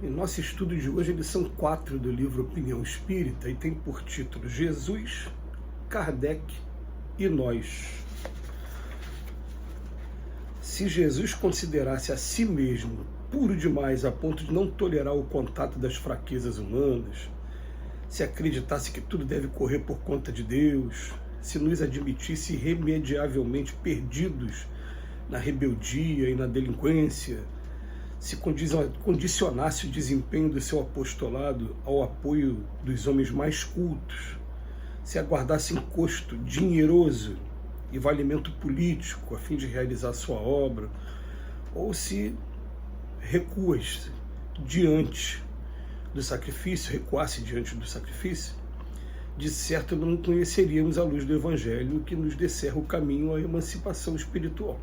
E nosso estudo de hoje, eles são 4 do livro Opinião Espírita e tem por título Jesus, Kardec e Nós. Se Jesus considerasse a si mesmo puro demais a ponto de não tolerar o contato das fraquezas humanas, se acreditasse que tudo deve correr por conta de Deus, se nos admitisse irremediavelmente perdidos na rebeldia e na delinquência, se condicionasse o desempenho do seu apostolado ao apoio dos homens mais cultos, se aguardasse encosto dinheroso e valimento político a fim de realizar sua obra, ou se recuasse diante do sacrifício, de certo não conheceríamos a luz do Evangelho que nos descerra o caminho à emancipação espiritual.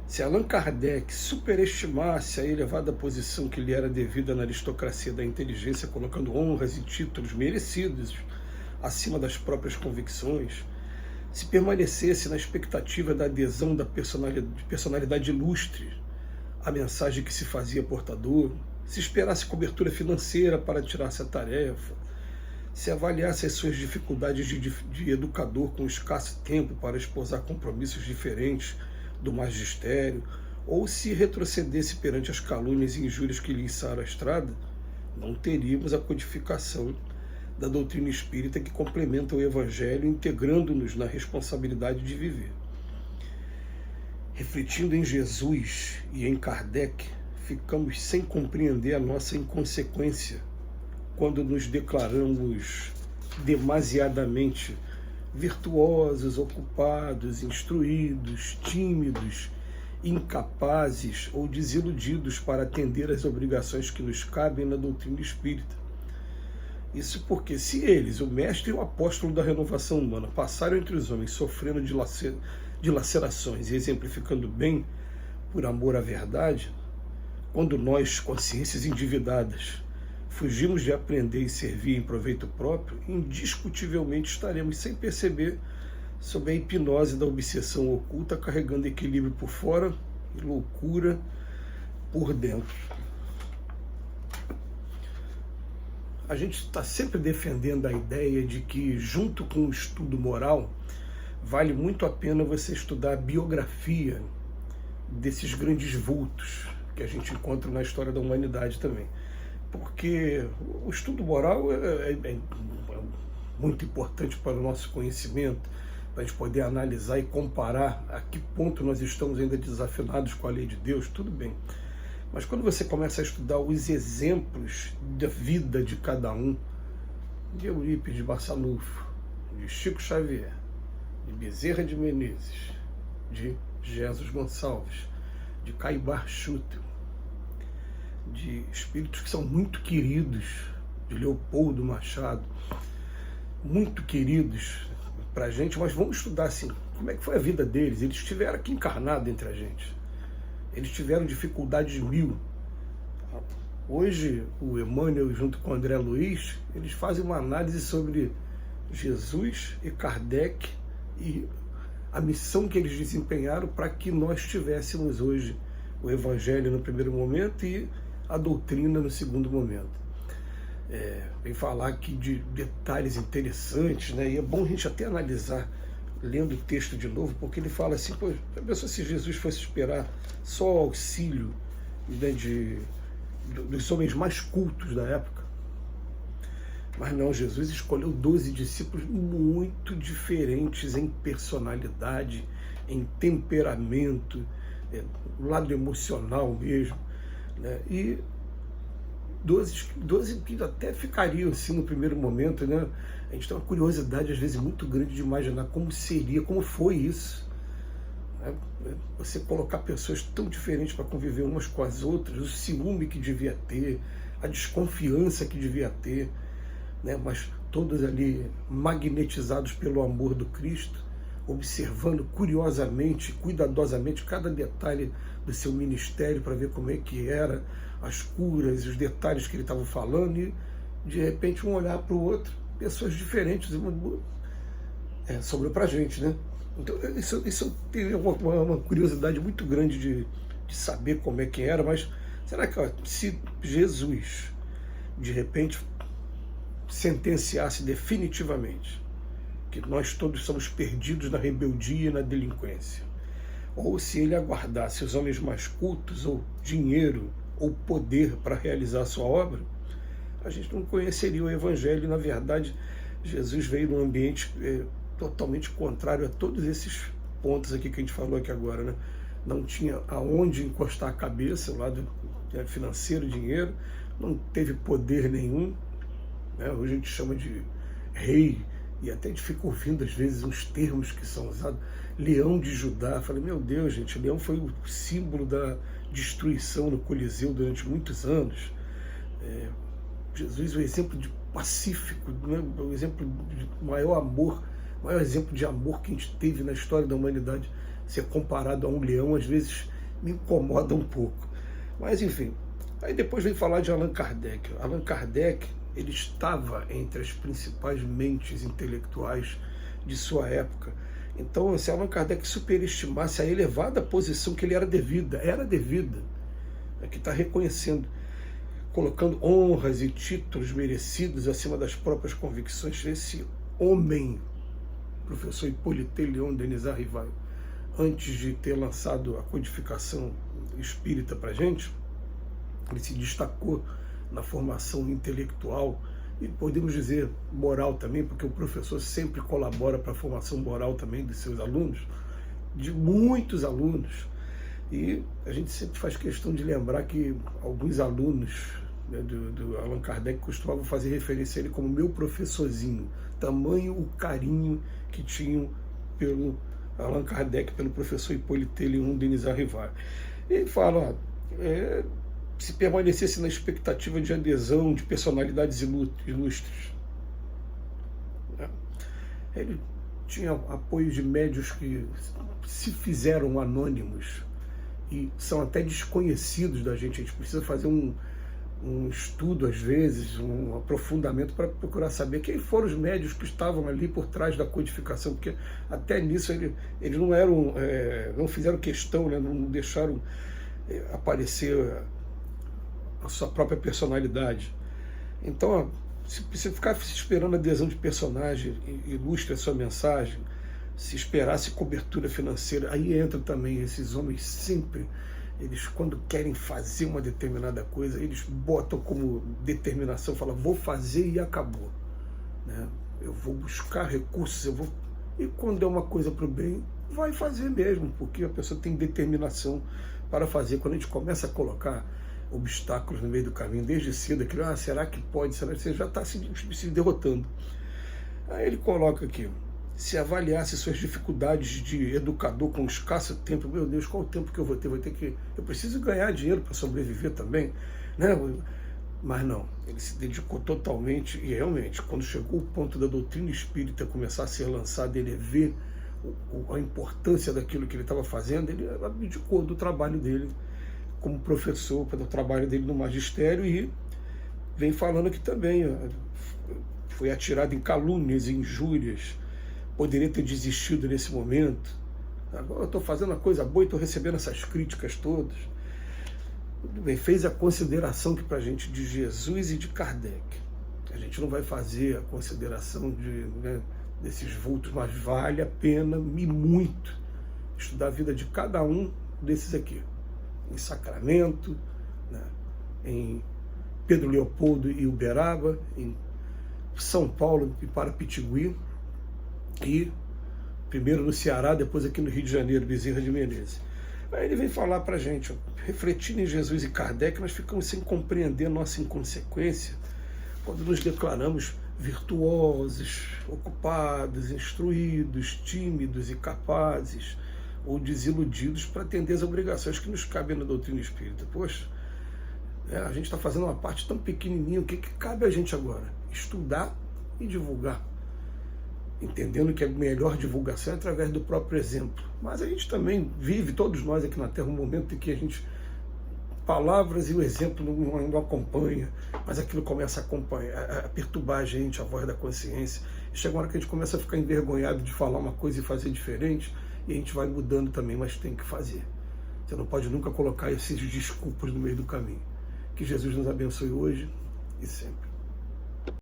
Se Allan Kardec superestimasse a elevada posição que lhe era devida na aristocracia da inteligência, colocando honras e títulos merecidos acima das próprias convicções, se permanecesse na expectativa da adesão da personalidade ilustre à mensagem que se fazia portador, se esperasse cobertura financeira para tirar-se a tarefa, se avaliasse as suas dificuldades de educador com escasso tempo para esposar compromissos diferentes do magistério, ou se retrocedesse perante as calúnias e injúrias que lhe içaram a estrada, não teríamos a codificação da doutrina espírita que complementa o Evangelho, integrando-nos na responsabilidade de viver. Refletindo em Jesus e em Kardec, ficamos sem compreender a nossa inconsequência quando nos declaramos demasiadamente virtuosos, ocupados, instruídos, tímidos, incapazes ou desiludidos para atender às obrigações que nos cabem na doutrina espírita. Isso porque, se eles, o mestre e o apóstolo da renovação humana, passaram entre os homens sofrendo de lacerações e exemplificando bem por amor à verdade, quando nós, consciências endividadas, fugimos de aprender e servir em proveito próprio, indiscutivelmente estaremos, sem perceber, sob a hipnose da obsessão oculta, carregando equilíbrio por fora e loucura por dentro. A gente está sempre defendendo a ideia de que, junto com o estudo moral, vale muito a pena você estudar a biografia desses grandes vultos que a gente encontra na história da humanidade também. Porque o estudo moral é muito importante para o nosso conhecimento, para a gente poder analisar e comparar a que ponto nós estamos ainda desafinados com a lei de Deus, tudo bem. Mas quando você começa a estudar os exemplos da vida de cada um, de Eurípides de Barçanufo, de Chico Xavier, de Bezerra de Menezes, de Jesus Gonçalves, de Caibar Schutel, de espíritos que são muito queridos, de Leopoldo Machado, muito queridos para a gente, mas vamos estudar assim, como é que foi a vida deles. Eles estiveram aqui encarnados entre a gente, eles tiveram dificuldades mil. Hoje o Emmanuel, junto com o André Luiz, eles fazem uma análise sobre Jesus e Kardec e a missão que eles desempenharam para que nós tivéssemos hoje o Evangelho no primeiro momento e a doutrina no segundo momento. Vem falar aqui de detalhes interessantes, né? E é bom a gente até analisar, lendo o texto de novo, porque ele fala assim, pô, a pessoa, se Jesus fosse esperar só o auxílio, né, dos homens mais cultos da época. Mas não, Jesus escolheu 12 discípulos muito diferentes em personalidade, em temperamento, lado emocional mesmo, né? E 12 que até ficariam assim no primeiro momento, né? A gente tem uma curiosidade às vezes muito grande de imaginar como seria, como foi isso, né? Você colocar pessoas tão diferentes para conviver umas com as outras, o ciúme que devia ter, a desconfiança que devia ter, né? Mas todos ali magnetizados pelo amor do Cristo, observando curiosamente, cuidadosamente cada detalhe do seu ministério para ver como é que era, as curas, os detalhes que ele estava falando, e de repente um olhar para o outro, pessoas diferentes, sobrou para a gente, né? Então isso tem uma curiosidade muito grande de saber como é que era, mas Será que, ó, se Jesus, de repente, sentenciasse definitivamente que nós todos somos perdidos na rebeldia e na delinquência, ou se ele aguardasse os homens mais cultos, ou dinheiro, ou poder para realizar a sua obra, a gente não conheceria o Evangelho. E, na verdade, Jesus veio num ambiente totalmente contrário a todos esses pontos aqui que a gente falou aqui agora, né? Não tinha aonde encostar a cabeça, o lado financeiro, dinheiro, não teve poder nenhum, né? Hoje a gente chama de rei, e até a gente fica ouvindo às vezes uns termos que são usados, leão de Judá. Eu falei, meu Deus, gente, leão foi o símbolo da destruição no Coliseu durante muitos anos. Jesus é o exemplo de pacífico, né? O exemplo de maior amor, o maior exemplo de amor que a gente teve na história da humanidade. Ser comparado a um leão, às vezes me incomoda um pouco. Mas, enfim, aí depois vem falar de Allan Kardec. Allan Kardec, ele estava entre as principais mentes intelectuais de sua época. Então, se Allan Kardec superestimasse a elevada posição que ele era devida, aqui está reconhecendo, colocando honras e títulos merecidos acima das próprias convicções, esse homem, professor Hippolyte Léon Denis Arrival, antes de ter lançado a codificação espírita para a gente, ele se destacou na formação intelectual e, podemos dizer, moral também, porque o professor sempre colabora para a formação moral também dos seus alunos, de muitos alunos. E a gente sempre faz questão de lembrar que alguns alunos, né, do Allan Kardec costumavam fazer referência a ele como meu professorzinho, tamanho o carinho que tinham pelo Allan Kardec, pelo professor Hippolyte Léon Denis Arrival. Ele fala, se permanecesse na expectativa de adesão de personalidades ilustres. Ele tinha apoio de médios que se fizeram anônimos e são até desconhecidos da gente. A gente precisa fazer um estudo, às vezes, um aprofundamento para procurar saber quem foram os médios que estavam ali por trás da codificação, porque até nisso eles não eram, não fizeram questão, né, não deixaram aparecer a sua própria personalidade. Então, se ficar esperando a adesão de personagem ilustre a sua mensagem, se esperasse cobertura financeira, aí entra também esses homens sempre. Eles, quando querem fazer uma determinada coisa, eles botam como determinação, falam, vou fazer e acabou, né? Eu vou buscar recursos, e quando é uma coisa para o bem, vai fazer mesmo, porque a pessoa tem determinação para fazer. Quando a gente começa a colocar obstáculos no meio do caminho, desde cedo, aquilo, será que pode? Será que você já está se derrotando? Aí ele coloca aqui, se avaliasse suas dificuldades de educador com escasso tempo, meu Deus, qual o tempo que eu vou ter? Eu preciso ganhar dinheiro para sobreviver também, né? Mas não, ele se dedicou totalmente, e realmente, quando chegou o ponto da doutrina espírita começar a ser lançada, ele vê a importância daquilo que ele estava fazendo, ele abdicou do trabalho dele como professor, do trabalho dele no magistério, e vem falando que também foi atirado em calúnias e injúrias. Poderia ter desistido nesse momento. Agora eu estou fazendo a coisa boa e estou recebendo essas críticas todas. Tudo bem, fez a consideração que para a gente de Jesus e de Kardec. A gente não vai fazer a consideração desses vultos, mas vale a pena e muito estudar a vida de cada um desses aqui. Em Sacramento, né, em Pedro Leopoldo e Uberaba, em São Paulo e Parapitigui, e primeiro no Ceará, depois aqui no Rio de Janeiro, Bezerra de Menezes. Aí ele vem falar para a gente, refletindo em Jesus e Kardec, nós ficamos sem compreender nossa inconsequência quando nos declaramos virtuosos, ocupados, instruídos, tímidos e capazes, ou desiludidos para atender as obrigações que nos cabem na doutrina espírita. Poxa, a gente está fazendo uma parte tão pequenininha, o que cabe a gente agora? Estudar e divulgar. Entendendo que a melhor divulgação é através do próprio exemplo. Mas a gente também vive, todos nós aqui na Terra, um momento em que a gente, palavras e o exemplo não acompanha, mas aquilo começa a acompanhar, a perturbar a gente, a voz da consciência. E chega uma hora que a gente começa a ficar envergonhado de falar uma coisa e fazer diferente, e a gente vai mudando também, mas tem que fazer. Você não pode nunca colocar esses desculpas no meio do caminho. Que Jesus nos abençoe hoje e sempre.